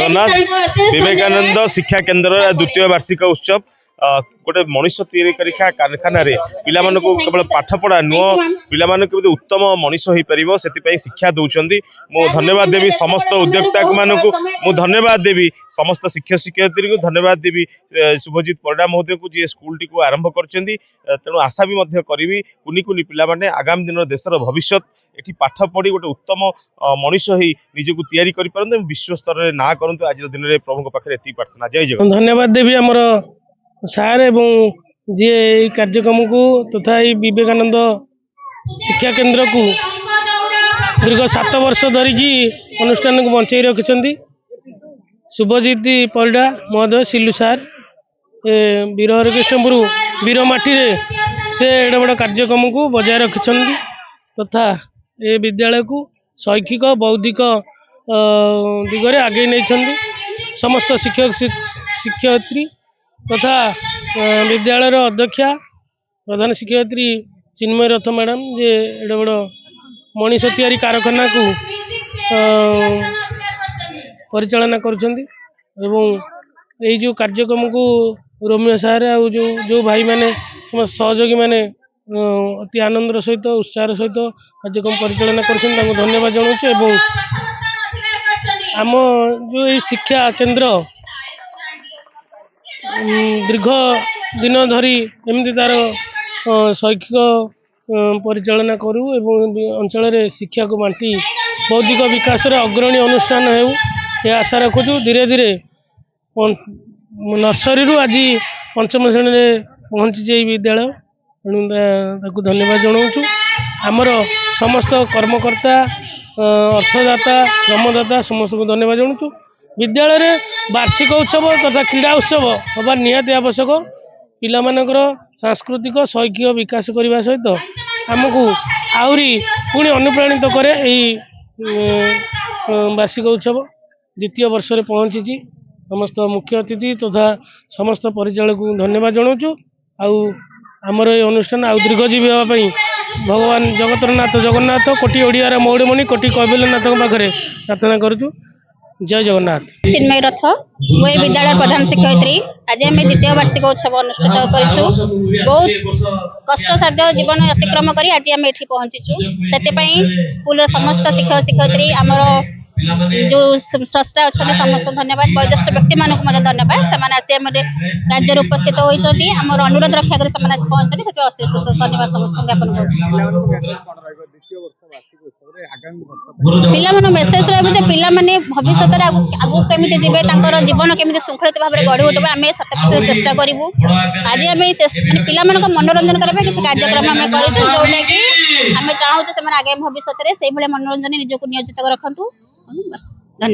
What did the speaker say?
जगन्नाथ विवेकानंद शिक्षा केन्द्र द्वितीय वार्षिक उत्सव गोटे मनीष तैयारी कारखाना पिला केवल पाठ पढ़ा नुह पिला उत्तम मनीष हो पार से शिक्षा दौरान मु धन्यवाद देवी समस्त उद्योक्ता मानू धन्यवाद देवी समस्त शिक्षक शिक्षयित्री को धन्यवाद देवी शुभजीत परिडा महोदय को जी स्कूल टी आरंभ कर तेणु आशा भी करी कुनी कुनी पिला आगामी दिन देशर भविष्य एठी पाठ पढ़ी गोटे उत्तम मनीष हो निजक तैयारी कर विश्व स्तर में ना करूँ आज दिन में प्रभु पाखे एति प्रार्थना जय जगन्नाथ। धन्यवाद देवी आमर सार एवं जी कार्यक्रम को तथा विवेकानंद शिक्षा केन्द्र को दीर्घ 7 वर्ष धरिकी अनुष्ठान को बंचाई रखिंट शुभजीत परिडा महोदय सिलु सार वीर हरिकृष्णपुर वीरमाटी से एडे बड़ कार्यक्रम को बजाय रखिंट तथा ये विद्यालय को शैक्षिक बौद्धिक दिगरे आगे नहीं समस्त शिक्षक शिक्षयित्री तथा विद्यालय अध्यक्षा प्रधान शिक्षयित्री चिन्मय रथ मैडम जे एडे बड़ मनीष तैयारी कारखाना को परिचालना करुछंती एवं यही जो कार्यक्रम को रोमियो सार आ जो भाई माने सहयोगी माने अति आनंदर सहित उत्साह सहित कार्यक्रम परिचालना कर धन्यवाद जनाऊँ आम जो ये शिक्षा केन्द्र दीर्घ दिन धरी एमती तार शैक्षिक परिचालना करूँ एवं अंचल शिक्षा को बांटी बौद्धिक विकास अग्रणी अनुष्ठान हो आशा रखुचु धीरे धीरे नर्सरी आज पंचम श्रेणी में पहुँची विद्यालय तेणु धन्यवाद जनाऊँ आमर समस्त कर्मकर्ता अर्थदाता श्रमदाता समस्त को धन्यवाद जनाऊँ विद्यालय वार्षिक उत्सव तथा क्रीड़ा उत्सव हवा निहाती आवश्यक पिला मानकर सांस्कृतिक शैक्षिक विकास करने सहित आमको आहरी पुणी अनुप्राणित करे वार्षिक उत्सव द्वितीय वर्ष में पहुँची समस्त मुख्य अतिथि तथा समस्त परिचालक को धन्यवाद जनाऊँ आमर ये अनुष्ठान आउ दीर्घजीवी होगापी भगवान जगतरनाथ जगन्नाथ कोटि ओडियार मौड़मणि कोटि कैबल्यनाथ पाखे प्रार्थना करुचु जय जगन्नाथ। चिन्मय रथ मुझे विद्यालय प्रधान शिक्षयित्री आज आम द्वितीय वार्षिक उत्सव अनुष्ठित करूँ बहुत कष्टसाध्य जीवन अतिक्रम कर आज आम ये पहुँचीचु से स्कूल समस्त शिक्षक शिक्षयित्री आमर जो स्रष्टा अच्छा समस्त धन्यवाद वयोज्येष्ठ व्यक्ति मानक धन्यवाद से कार्य उपस्थित होती आम अनुरोध रक्षा कर पहुंचते से अशेष धन्यवाद समस्त ज्ञापन कर मेसेज रही पे भविष्य आगू केमी जी जीवन केमी श्रृंखलित भाव में गढ़ी उठे आम सतत चेष्टा करूँ आज आम पिला मनोरंजन करने किसी कार्यक्रम आम कर जोटा कि आम चाहूँ से आगामी भविष्य में से मनोरंजन निजक नियोजित रखु बस धन्यवाद।